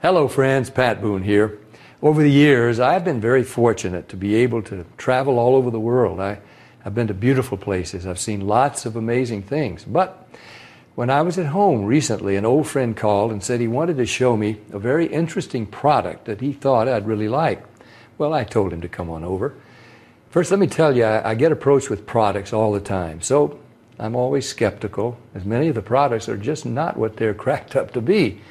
Hello friends, Pat Boone here. Over the years, I've been very fortunate to be able to travel all over the world. I've been to beautiful places. I've seen lots of amazing things. But when I was at home recently, an old friend called and said he wanted to show me a very interesting product that he thought I'd really like. Well, I told him to come on over. First, let me tell you, I get approached with products all the time. So I'm always skeptical, as many of the products are just not what they're cracked up to be.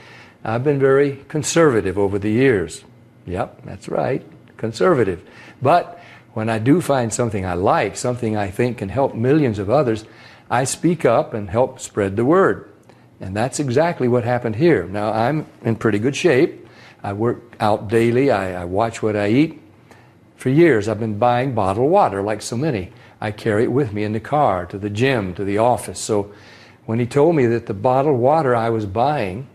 I've been very conservative over the years. Yep, that's right, conservative. But when I do find something I like, something I think can help millions of others, I speak up and help spread the word. And that's exactly what happened here. Now, I'm in pretty good shape. I work out daily. I watch what I eat. For years, I've been buying bottled water like so many. I carry it with me in the car, to the gym, to the office. So when he told me that the bottled water I was buying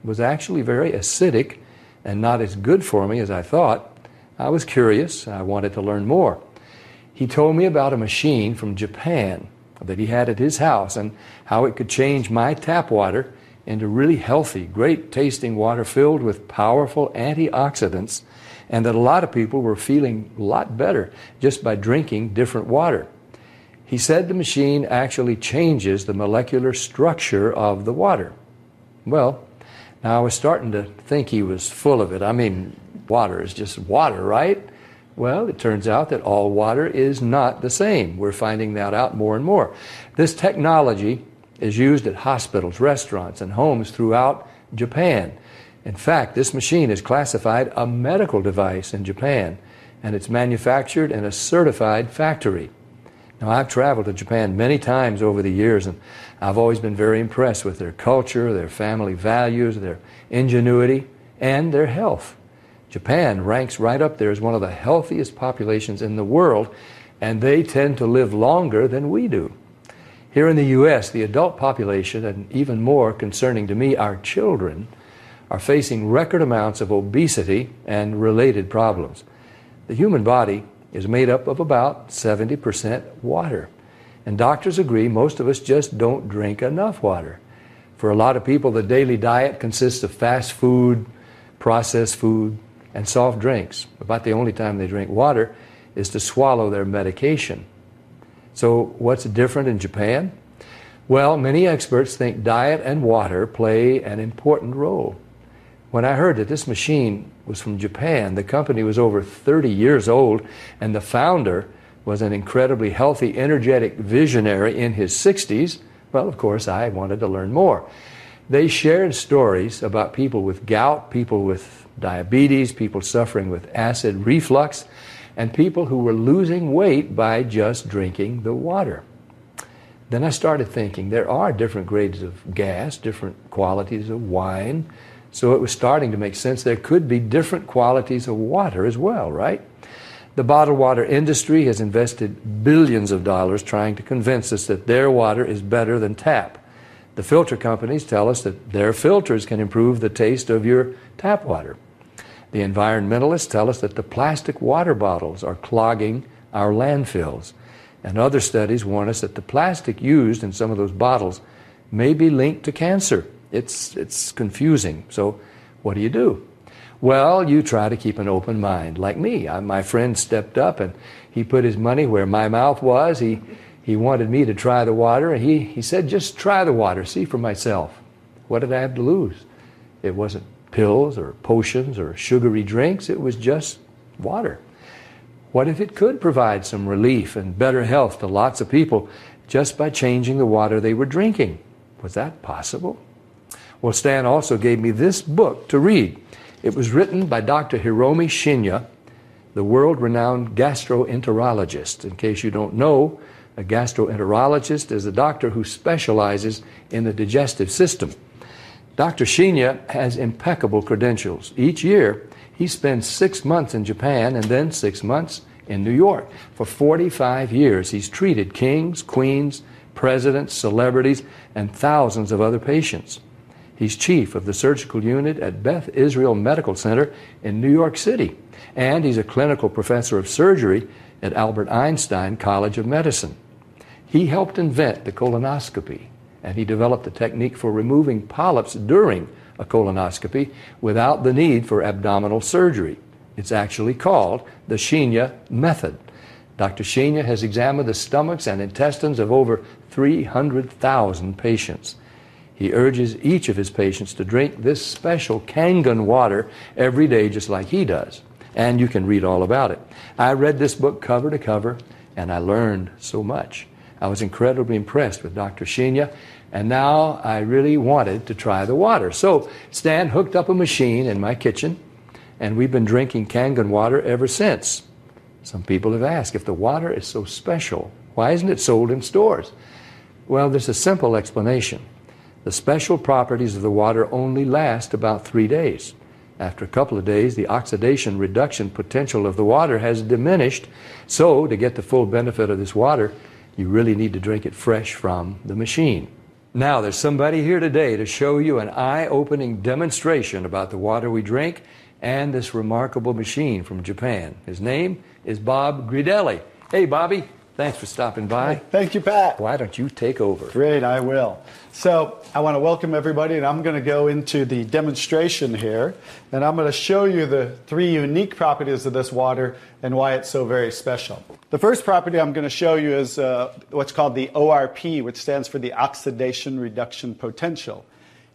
was actually very acidic and not as good for me as I thought, I was curious. I wanted to learn more. He told me about a machine from Japan that he had at his house and how it could change my tap water into really healthy, great tasting water filled with powerful antioxidants, and that a lot of people were feeling a lot better just by drinking different water. He said the machine actually changes the molecular structure of the water. Well, now I was starting to think he was full of it. I mean, water is just water, right? Well, it turns out that all water is not the same. We're finding that out more and more. This technology is used at hospitals, restaurants, and homes throughout Japan. In fact, this machine is classified a medical device in Japan, and it's manufactured in a certified factory. Now, I've traveled to Japan many times over the years, and I've always been very impressed with their culture, their family values, their ingenuity, and their health. Japan ranks right up there as one of the healthiest populations in the world, and they tend to live longer than we do. Here in the U.S., the adult population, and even more concerning to me, our children, are facing record amounts of obesity and related problems. The human body is made up of about 70% water. And doctors agree most of us just don't drink enough water. For a lot of people, the daily diet consists of fast food, processed food, and soft drinks. About the only time they drink water is to swallow their medication. So what's different in Japan? Well, many experts think diet and water play an important role. When I heard that this machine was from Japan, the company was over 30 years old, and the founder was an incredibly healthy, energetic visionary in his 60s, well, of course, I wanted to learn more. They shared stories about people with gout, people with diabetes, people suffering with acid reflux, and people who were losing weight by just drinking the water. Then I started thinking there are different grades of gas, different qualities of wine, so it was starting to make sense there could be different qualities of water as well, right? The bottled water industry has invested billions of dollars trying to convince us that their water is better than tap. The filter companies tell us that their filters can improve the taste of your tap water. The environmentalists tell us that the plastic water bottles are clogging our landfills. And other studies warn us that the plastic used in some of those bottles may be linked to cancer. It's confusing. So what do? Well, you try to keep an open mind. Like me, my friend stepped up and he put his money where my mouth was. He wanted me to try the water, and he said, just try the water, see for myself. What did I have to lose? It wasn't pills or potions or sugary drinks. It was just water. What if it could provide some relief and better health to lots of people just by changing the water they were drinking? Was that possible? Well, Stan also gave me this book to read. It was written by Dr. Hiromi Shinya, the world-renowned gastroenterologist. In case you don't know, a gastroenterologist is a doctor who specializes in the digestive system. Dr. Shinya has impeccable credentials. Each year, he spends 6 months in Japan and then 6 months in New York. For 45 years, he's treated kings, queens, presidents, celebrities, and thousands of other patients. He's chief of the surgical unit at Beth Israel Medical Center in New York City, and he's a clinical professor of surgery at Albert Einstein College of Medicine. He helped invent the colonoscopy and he developed a technique for removing polyps during a colonoscopy without the need for abdominal surgery. It's actually called the Viziunea method. Dr. Viziunea has examined the stomachs and intestines of over 300,000 patients. He urges each of his patients to drink this special Kangen water every day just like he does. And you can read all about it. I read this book cover to cover, and I learned so much. I was incredibly impressed with Dr. Viziunea, and now I really wanted to try the water. So Stan hooked up a machine in my kitchen, and we've been drinking Kangen water ever since. Some people have asked, if the water is so special, why isn't it sold in stores? Well, there's a simple explanation. The special properties of the water only last about 3 days. After a couple of days, the oxidation reduction potential of the water has diminished. So, to get the full benefit of this water, you really need to drink it fresh from the machine. Now, there's somebody here today to show you an eye-opening demonstration about the water we drink and this remarkable machine from Japan. His name is Bob Gridelli. Hey, Bobby. Thanks for stopping by. Thank you, Pat. Why don't you take over? Great, I will. So I want to welcome everybody, and I'm going to go into the demonstration here, and I'm going to show you the 3 unique properties of this water and why it's so very special. The first property I'm going to show you is what's called the ORP, which stands for the oxidation reduction potential.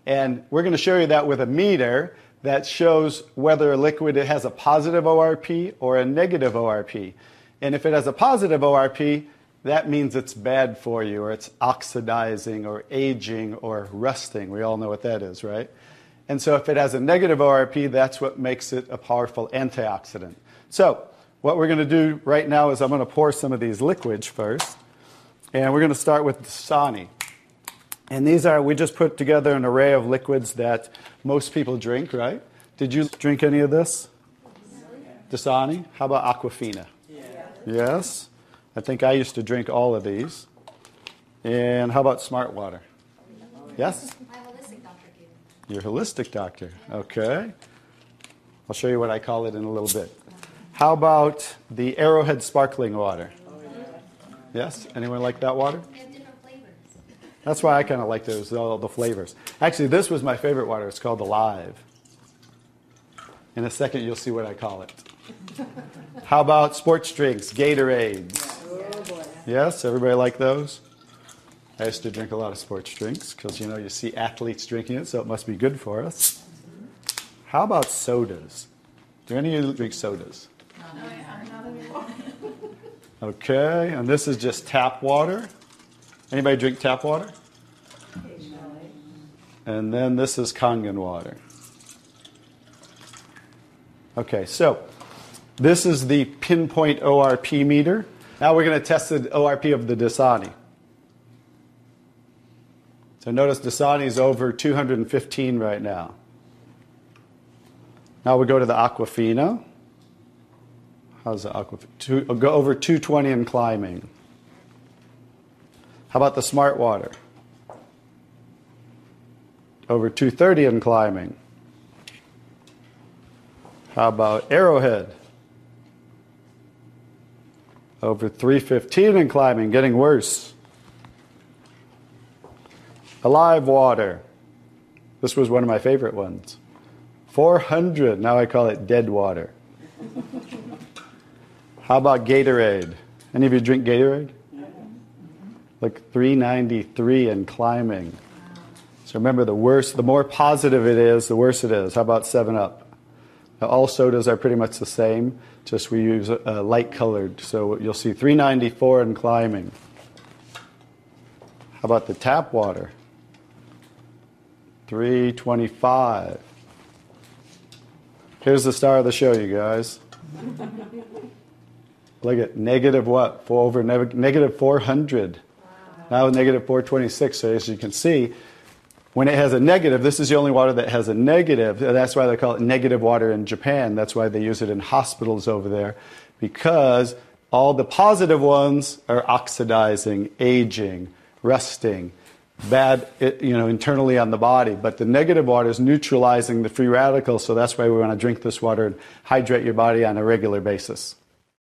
And we're going to show you that with a meter that shows whether a liquid has a positive ORP or a negative ORP. And if it has a positive ORP, that means it's bad for you, or it's oxidizing, or aging, or rusting. We all know what that is, right? And so if it has a negative ORP, that's what makes it a powerful antioxidant. So what we're going to do right now is I'm going to pour some of these liquids first. And we're going to start with Dasani. And these are, we just put together an array of liquids that most people drink, right? Did you drink any of this? Dasani? How about Aquafina? Yes. I think I used to drink all of these. And how about Smart Water? Yes? My holistic doctor gave it. Your holistic doctor. Okay. I'll show you what I call it in a little bit. How about the Arrowhead Sparkling Water? Yes? Anyone like that water? They have different flavors. That's why I kind of like those, all the flavors. Actually, this was my favorite water. It's called Alive. In a second, you'll see what I call it. How about sports drinks, Gatorades? Yes, everybody like those? I used to drink a lot of sports drinks because, you know, you see athletes drinking it, so it must be good for us. How about sodas? Do any of you drink sodas? Not anymore. Okay, and this is just tap water. Anybody drink tap water? And then this is Kangen water. Okay, so this is the pinpoint ORP meter. Now we're going to test the ORP of the Dasani. So notice Dasani is over 215 right now. Now we go to the Aquafina. How's the Aquafina? Go over 220 and climbing. How about the Smart Water? Over 230 and climbing. How about Arrowhead? Over 315 and climbing, getting worse. Alive Water. This was one of my favorite ones. 400, now I call it dead water. How about Gatorade? Any of you drink Gatorade? Like 393 and climbing. So remember, the worse, the more positive it is, the worse it is. How about 7-Up? Now, all sodas are pretty much the same, just we use light colored. So you'll see 394 and climbing. How about the tap water? 325. Here's the star of the show, you guys. Look at negative what? Negative 400. Now negative 426. So as you can see, when it has a negative, this is the only water that has a negative. That's why they call it negative water in Japan. That's why they use it in hospitals over there, because all the positive ones are oxidizing, aging, rusting, bad, internally on the body. But the negative water is neutralizing the free radicals, so that's why we want to drink this water and hydrate your body on a regular basis.